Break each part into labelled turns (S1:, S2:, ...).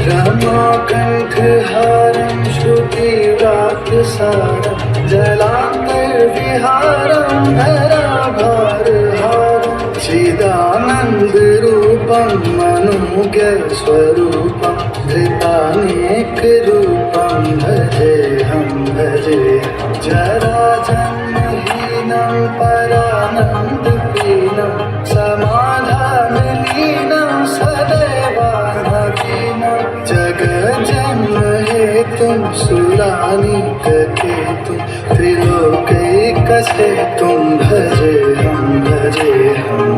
S1: रमाकण्ठहारं श्रुतिव्रातसारं जलान्तर्विहारं धराभारहारं चिदानन्दरूपं मनोज्ञस्वरूपं धृतानेकरूपं भजेऽहं भजेऽहं जराजन्महीनं परानन्दपीनं समाधानलीनं सदैवानवीनं जगज्जन्म हेतुं सुरानीककेतुं त्रिलोकैकसेतुं भजेऽहं भजेऽहं।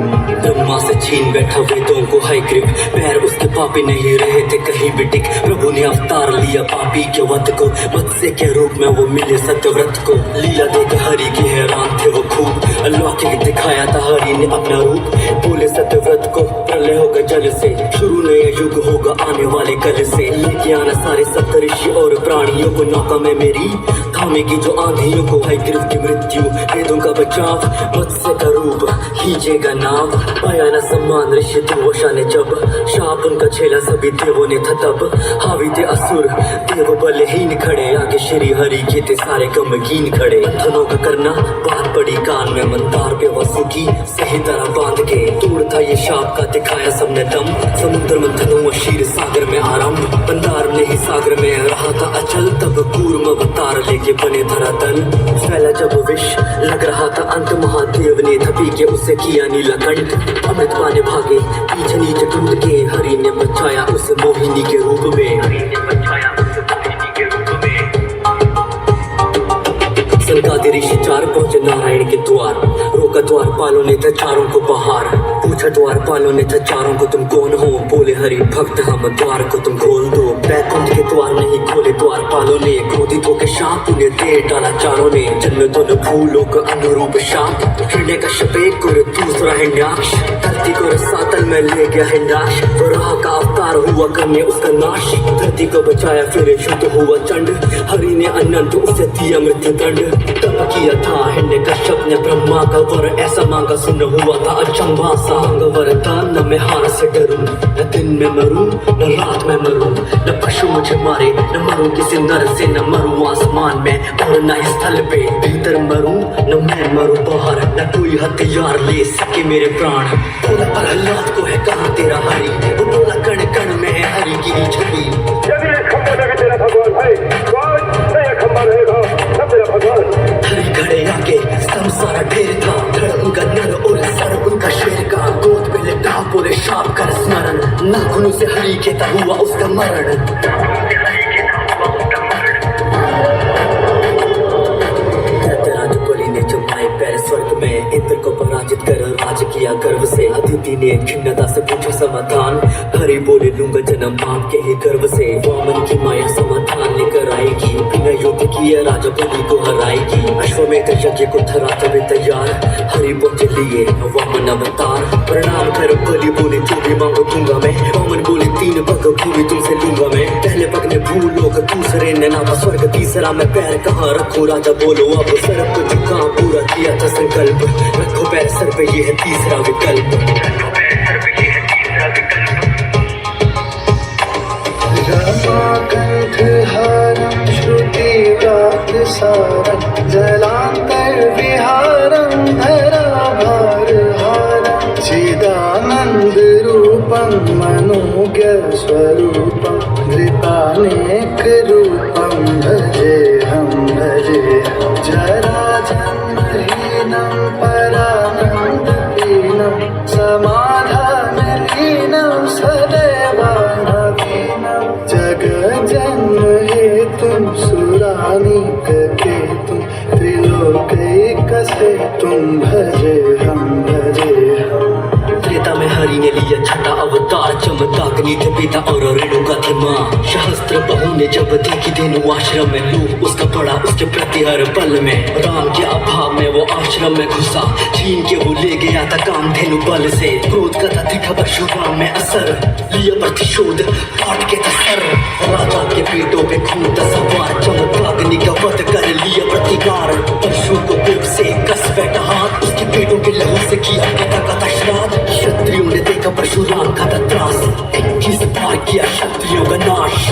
S2: ब्रह्मा से छीन बैठा वेदों को है ग्रिप, पैर उसके पापी नहीं रहे थे कहीं भी टिक। प्रभु ने अवतार लिया पापी के वध को, मत्स्य के रूप में वो मिले सत्यव्रत को। लीला देख हरि की हैरान थे वो खूब, अलौकिक दिखाया था हरि ने अपना रूप। बोले सत्यव्रत को प्रलय होगा जल से, शुरू नया युग होगा आने वाले कल से। लेके आना सारे सप्तऋषि और प्राणियों को नौका में मेरी, थामेगी जो आंधियों को है गिरफ्त की मृत्यु। वेदों का बचाव मत्स्य का रूप खींचेगा नाव, पाया न सम्मान ऋषि दुर्वासा ने जब। शाप उनका झेला सभी देवों ने था तब, हावी थे असुर देव बलहीन खड़े। आगे श्री हरि के थे सारे गमगीन खड़े। धनों का करना बात पड़ी कान में, मंदार पे वसुकी सही तरह बांध के। तोड़ था ये शाप का दिखाया सबने दम, समुद्र मंथन हुआ क्षीर सागर में आरंभ। बंदार ने ही सागर में रहा था अचल, तब कूर्म अवतार लेके बने धरातल। फैला जब विष लग रहा था अंत, महादेव ने थपी के उसे किया नीलकंठ। अमृत पाने भागे पीछे नीचे टूट के, हरि ने बचाया उसे मोहिनी के रूप में। सनकादि ऋषि चार पहुंचे नारायण के द्वार, रोका द्वार पालों ने था चारों को बाहर। पूछा द्वार पालों ने था चारों को तुम कौन हो, बोले हरि भक्त हम द्वार को तुम खोल दो। बैकुंठ के द्वार नहीं खोले द्वार पालों ने, क्रोधित होकर शाप उन्हें दे डाला चारों ने। जन्म दोनों भूलों का अनुरूप शाप, हिरण्य का शपेक और दूसरा हिरण्याक्ष। धरती को रसातल में ले गया हिरण्याक्ष, वराह का अवतार हुआ करने उसका नाश। धरती को बचाया फिर शुद्ध हुआ चंड, हरि ने अनंत उसे दिया मृत्यु दंड। तब किया था हिरण्य कश्यप ने ब्रह्मा का वर, ऐसा मांगा सुन हुआ था अचंभा सा। वरदान न मैं हार से डरूं, न दिन में मरूं न रात में मरूं, न पशु मुझे मारे न मरूं किसी नर से, न मरूं आसमान में और न ही स्थल पे। भीतर मरूं न मैं मरूं बाहर, न कोई हथियार ले सके मेरे प्राण। बोला प्रहलाद को है कहाँ तेरा हरि, वो बोला कण कण में है हरि की छवि। हरि खड़े आगे सब सारा ढेर था, धड़ उनका नर और सर उनका शेर का। गोद पे लेटा बोले शाप कर स्मरण, नाखूनों से हरि कहता हुआ उसका मरण। स्वर्ग में इंद्र को पराजित कर राज किया गर्व से। अदिति ने खिन्नता से पूछा समाधान, हरि बोले लूंगा जन्म बाप के ही गर्भ से। वामन की माया समाधान लेकर आएगी, बिना युद्ध किए राजा बलि को हराएगी। अश्वमेध यज्ञ को धराते हुए तैयार, हरि पहुंचे लिए वामन अवतार। प्रणाम कर बलि बोले जो भी मांगो दूंगा मैं, वामन बोले 3 पग भूमि तुमसे लूंगा मैं। पहले पग में भूलोक, दूसरे ने नापा स्वर्ग, तीसरा मैं पैर कहाँ रखूं राजा बोलो अब। सर को झुका पूरा किया था संकल्प, रखो पैर सर पे ये है तीसरा विकल्प।
S1: रमाकण्ठहारं श्रुतिव्रातसारं जलान्तर्विहारं धराभारहारं चिदानन्दरूपं मनोज्ञस्वरूपं धृतानेकरूपं भजेऽहं भजेऽहं जराजन्महीनं परानन्दहीनं समाधानलीनं सदैवानवीनं जगज्जन्म हेतुं सुरानीककेतुं त्रिलोकैकसेतुं भजेऽहं भजेऽहं।
S2: त्रेता में हरि ने लिया छठा अवतार, चमत्काग्नि थे पिता और रेणुका थी माँ। सहस्त्र बहू ने जब देखी धेनु आश्रम में, लोभ उसका पड़ा उसके प्रति हर पल में। राम के अभाव में वो आश्रम में घुसा, छीन के वो ले गया था काम धेनु बल से। क्रोध का था दिखा परशुराम में असर, लिया प्रतिशोध काट के था सर। राजा के पेटों पे खून था सवार, चमत्काग्नि का वध कर लिया प्रतिकार। परशु को पेट से कस बैठा हाथ, उसके पेटों के लहू से किया पिता का था श्राद्ध। क्षत्रियों ने देखा परशुराम का था त्रास, 21 बार किया क्षत्रिय क्षत्रियों का नाश।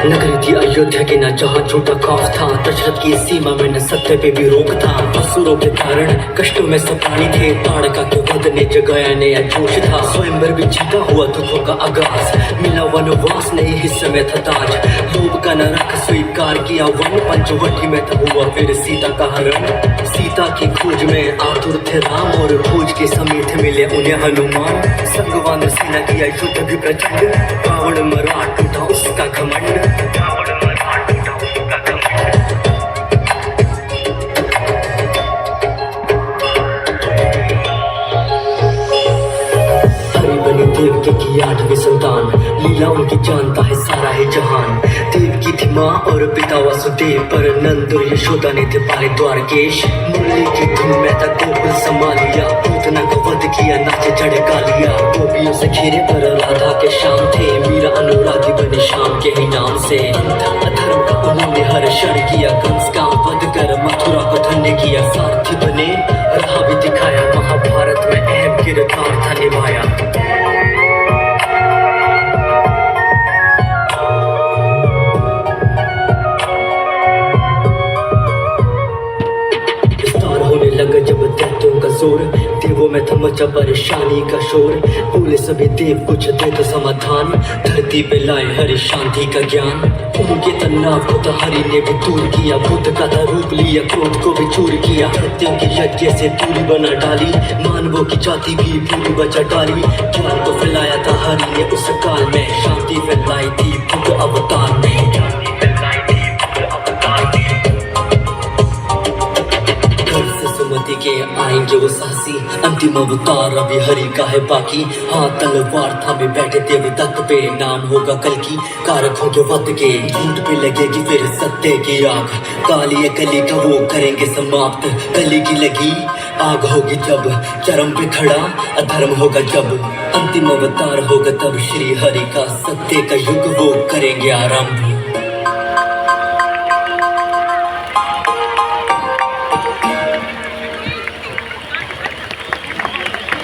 S2: नगरी थी अयोध्या की न जहाँ झूठा खौफ था, दशरथ की सीमा में न सत्य पे भी रोक था। असुरों के कारण कष्टों में सब प्राणी थे, ताड़का के वध ने जगाया नया जोश था। स्वयंवर भी जीता हुआ दुखों का आगाज, मिला वनवास नहीं हिस्से में था ताज। लोभ का नरक स्वीकार किया वन, पंचवटी में था हुआ फिर सीता का हरण। सीता की खोज में आतुर थे राम, और खोज के समेत मिले उन्हें हनुमान। संगवान सेना किया युद्ध भी प्रचंड, रावण मरा टूटा उसका घमंड। हरि बनी देवकी की 8वीं संतान, लीला उनकी जानता है सारा ही जहान। देवकी थी माँ और पिता वसुदेव, पर नंद और यशोदा ने थे पाले द्वारकेश। मुरली की धुन में था गोकुल संभाल लिया, पूतना का वध किया नाचे चढ़े कालिया। गोपियों से घेरे पर राधा के श्याम थे, मीरा अनुरागी बने शाम के ही नाम से। अधर्म का उन्होंने हर्षण किया, कंस का वध कर मथुरा को धन्य किया। सारथी बने राह भी दिखाया, महाभारत में अहम किरदार था निभाया। होने लगा जब दैत्यों का जोर, देवों में था मचा परेशानी का शोर। बोले सभी देव कुछ दे तो समाधान, धरती पे लाए हरि शांति का ज्ञान। उनके तनाव को तो हरि ने भी दूर किया, बुद्ध का था रूप लिया, क्रोध को भी चूर किया। दैत्यों की यज्ञ से दूरी बना डाली, मानवों की जाति भी भूल बचा डाली। ज्ञान को फैलाया था हरि ने उस काल में, शांति फैलाई थी बुद्ध अवतार में। सुमति के आएंगे वो साहसी, अंतिम अवतार अभी हरि का है बाकी। हाँ तलवार थामे बैठे देवदत्त पे, नाम होगा कल की कारकों के वध के। झूठ पे लगेगी फिर सत्य की आग, काली कली का वो करेंगे समाप्त। कली की लगी आग होगी जब, चरम पे खड़ा अधर्म होगा जब। अंतिम अवतार होगा तब श्री हरि का, सत्य का युग वो करेंगे आरंभ।